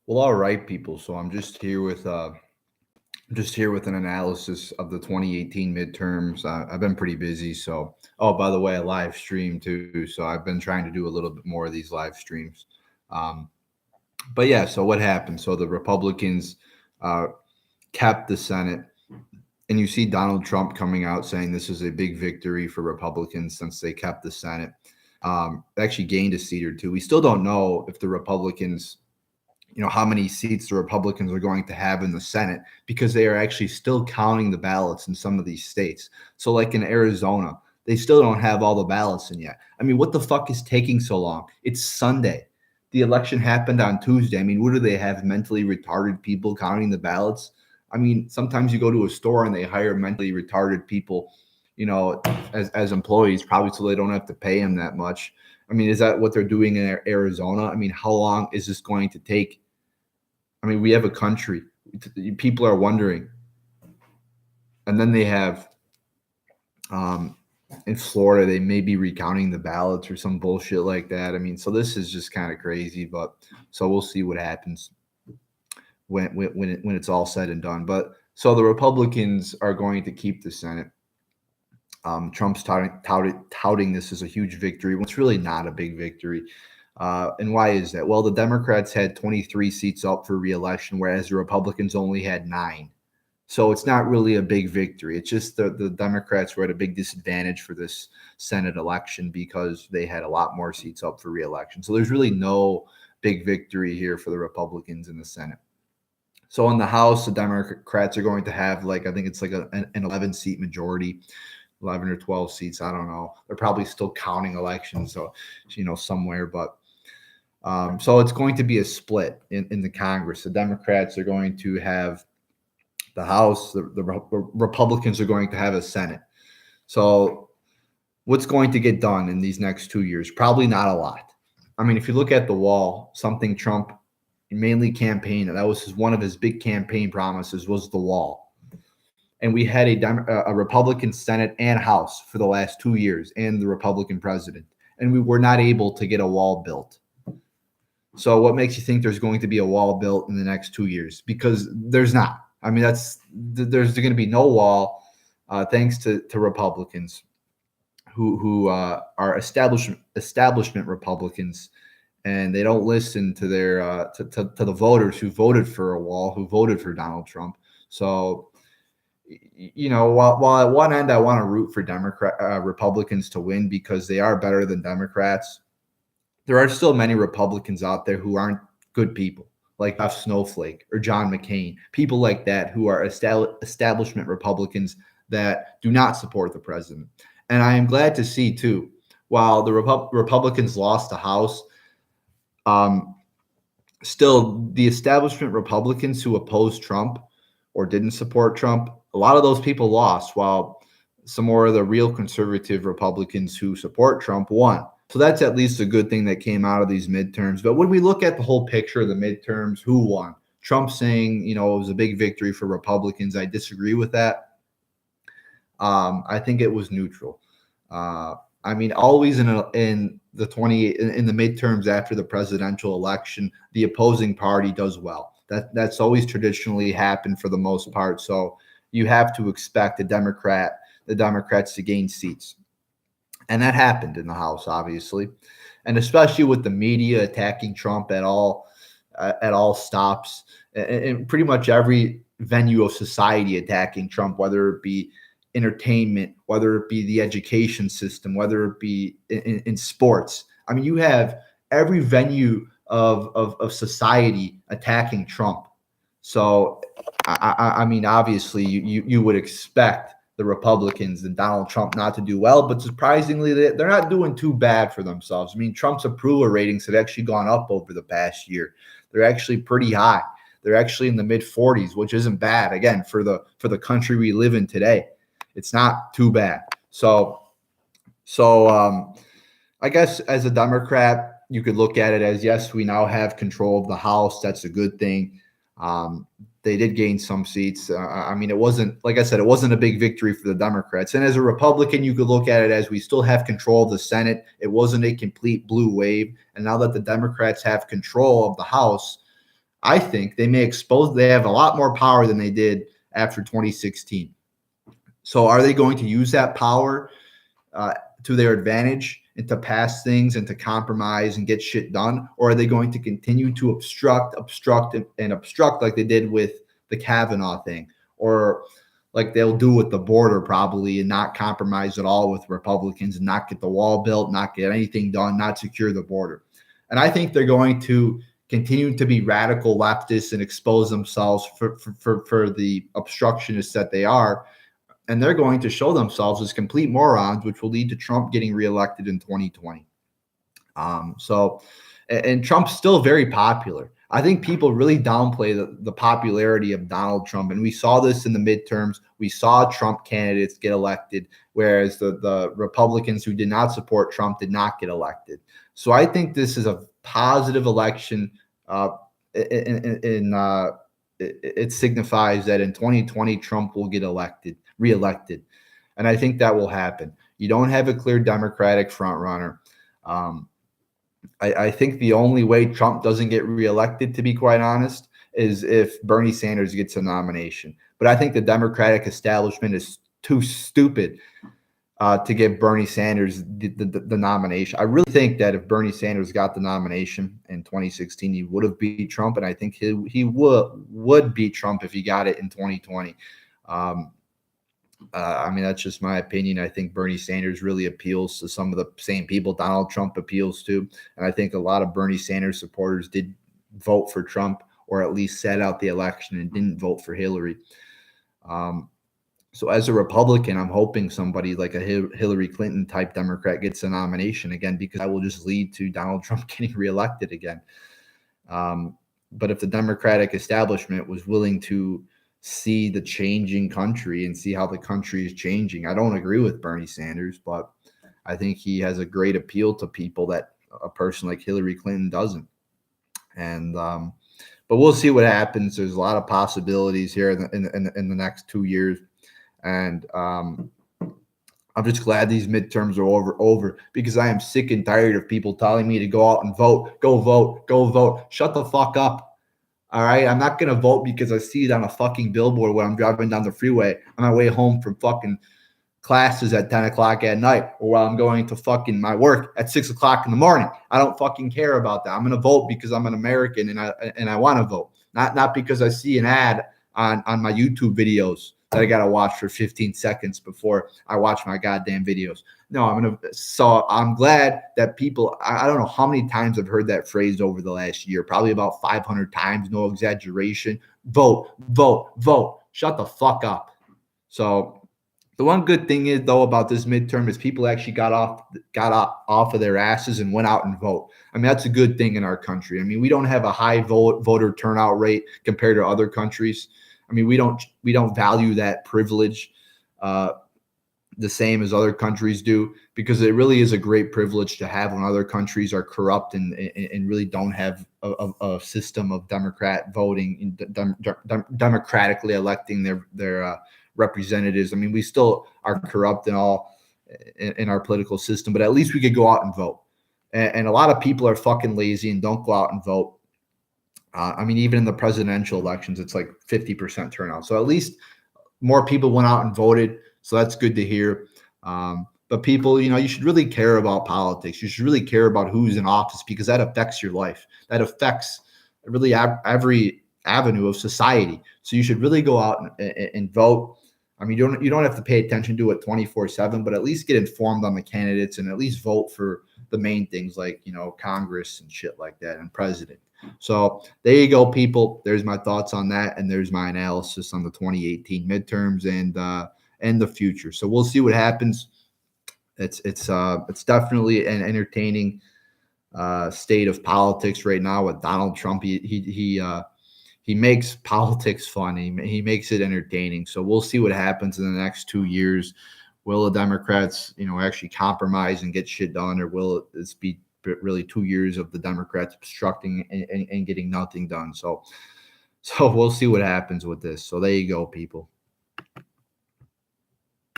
Well, all right, people. So I'm just here with an analysis of the 2018 midterms. I've been pretty busy. So, oh, by the way, a live stream too. So I've been trying to do a little bit more of these live streams. Um, but yeah, so what happened? So the Republicans uh, kept the Senate, and you see Donald Trump coming out saying this is a big victory for Republicans since they kept the Senate. Actually gained a seat or two. We still don't know if the Republicans, how many seats the Republicans are going to have in the Senate because they are actually still counting the ballots in some of these states. So, like in Arizona, they still don't have all the ballots in yet. I mean, what the fuck is taking so long? It's Sunday. The election happened on Tuesday. I mean, what do they have? Mentally retarded people counting the ballots? I mean, sometimes you go to a store and they hire mentally retarded people, as employees, probably so they don't have to pay them that much. I mean, is that what they're doing in Arizona? I mean, how long is this going to take? I mean, we have a country. People are wondering. And then they have in Florida, they may be recounting the ballots or some bullshit like that. I mean, so this is just kind of crazy. But so we'll see what happens when it's all said and done. But so the Republicans are going to keep the Senate. Trump's touting this as a huge victory. Well, it's really not a big victory. And why is that? Well, the Democrats had 23 seats up for reelection, whereas the Republicans only had 9. So it's not really a big victory. It's just the Democrats were at a big disadvantage for this Senate election because they had a lot more seats up for reelection. So there's really no big victory here for the Republicans in the Senate. So in the House, the Democrats are going to have I think it's like an 11-seat majority. 11 or 12 seats. I don't know. They're probably still counting elections, so somewhere. But so it's going to be a split in the Congress. The Democrats are going to have the House. The Republicans are going to have a Senate. So what's going to get done in these next 2 years? Probably not a lot. I mean, if you look at the wall, something Trump mainly campaigned, and that was one of his big campaign promises was the wall. And we had a Republican Senate and House for the last 2 years and the Republican president. And we were not able to get a wall built. So what makes you think there's going to be a wall built in the next 2 years? Because there's not. I mean, there's going to be no wall thanks to Republicans who are establishment Republicans. And they don't listen to their to the voters who voted for a wall, who voted for Donald Trump. So while at one end I want to root for Republicans to win because they are better than Democrats, there are still many Republicans out there who aren't good people, like Jeff Snowflake or John McCain, people like that who are establishment Republicans that do not support the president. And I am glad to see, too, while the Republicans lost the House, still the establishment Republicans who opposed Trump or didn't support Trump, a lot of those people lost, while some more of the real conservative Republicans who support Trump won. So that's at least a good thing that came out of these midterms. But when we look at the whole picture of the midterms, who won? Trump saying, it was a big victory for Republicans. I disagree with that. I think it was neutral. I mean, always in the midterms after the presidential election, the opposing party does well. That's always traditionally happened for the most part. So you have to expect the Democrats to gain seats. And that happened in the House, obviously. And especially with the media attacking Trump at all stops, and pretty much every venue of society attacking Trump, whether it be entertainment, whether it be the education system, whether it be in sports. I mean, you have every venue of society attacking Trump. So, I mean, obviously, you would expect the Republicans and Donald Trump not to do well, but surprisingly, they're not doing too bad for themselves. I mean, Trump's approval ratings have actually gone up over the past year. They're actually pretty high. They're actually in the mid 40s, which isn't bad. Again, for the country we live in today, it's not too bad. So I guess as a Democrat, you could look at it as, yes, we now have control of the House. That's a good thing. They did gain some seats. I mean, it wasn't, like I said, it wasn't a big victory for the Democrats. And as a Republican, you could look at it as we still have control of the Senate. It wasn't a complete blue wave. And now that the Democrats have control of the House, I think they may expose, they have a lot more power than they did after 2016. So are they going to use that power to their advantage and to pass things and to compromise and get shit done? Or are they going to continue to obstruct like they did with the Kavanaugh thing? Or like they'll do with the border probably, and not compromise at all with Republicans and not get the wall built, not get anything done, not secure the border. And I think they're going to continue to be radical leftists and expose themselves for the obstructionists that they are. And they're going to show themselves as complete morons, which will lead to Trump getting reelected in 2020. And Trump's still very popular. I think people really downplay the popularity of Donald Trump. And we saw this in the midterms. We saw Trump candidates get elected, whereas the Republicans who did not support Trump did not get elected. So I think this is a positive election. It signifies that in 2020, Trump will get reelected. And I think that will happen. You don't have a clear Democratic frontrunner. I think the only way Trump doesn't get reelected, to be quite honest, is if Bernie Sanders gets a nomination. But I think the Democratic establishment is too stupid to give Bernie Sanders the nomination. I really think that if Bernie Sanders got the nomination in 2016, he would have beat Trump, and I think he would beat Trump if he got it in 2020. I mean, that's just my opinion. I think Bernie Sanders really appeals to some of the same people Donald Trump appeals to. And I think a lot of Bernie Sanders supporters did vote for Trump, or at least sat out the election and didn't vote for Hillary. So as a Republican, I'm hoping somebody like a Hillary Clinton type Democrat gets a nomination again, because that will just lead to Donald Trump getting reelected again. But if the Democratic establishment was willing to see the changing country and see how the country is changing. I don't agree with Bernie Sanders, but I think he has a great appeal to people that a person like Hillary Clinton doesn't. And but we'll see what happens. There's a lot of possibilities here in the next 2 years, and I'm just glad these midterms are over, because I am sick and tired of people telling me to go out and vote, go vote, go vote. Shut the fuck up. All right, I'm not going to vote because I see it on a fucking billboard when I'm driving down the freeway on my way home from fucking classes at 10 o'clock at night, or while I'm going to fucking my work at 6 o'clock in the morning. I don't fucking care about that. I'm going to vote because I'm an American and I want to vote, not because I see an ad on my YouTube videos that I got to watch for 15 seconds before I watch my goddamn videos. No, so I'm glad that people, I don't know how many times I've heard that phrase over the last year, probably about 500 times, no exaggeration. Vote, vote, vote. Shut the fuck up. So the one good thing is, though, about this midterm is people actually got off of their asses and went out and vote. I mean, that's a good thing in our country. I mean, we don't have a high voter turnout rate compared to other countries. I mean, we don't value that privilege the same as other countries do, because it really is a great privilege to have when other countries are corrupt and really don't have a system of Democrat voting, democratically electing their representatives. I mean, we still are corrupt in our political system, but at least we could go out and vote. And a lot of people are fucking lazy and don't go out and vote. I mean, even in the presidential elections, it's like 50% turnout. So at least more people went out and voted. So that's good to hear. But people, you should really care about politics. You should really care about who's in office, because that affects your life. That affects really every avenue of society. So you should really go out and vote. I mean, you don't have to pay attention to it 24/7, but at least get informed on the candidates and at least vote for the main things like, Congress and shit like that, and president. So there you go, people. There's my thoughts on that, and there's my analysis on the 2018 midterms and the future. So we'll see what happens. It's definitely an entertaining state of politics right now with Donald Trump. He makes politics fun. He makes it entertaining. So we'll see what happens in the next 2 years. Will the Democrats, actually compromise and get shit done, or will it be really 2 years of the Democrats obstructing and getting nothing done? So we'll see what happens with this. So there you go, people.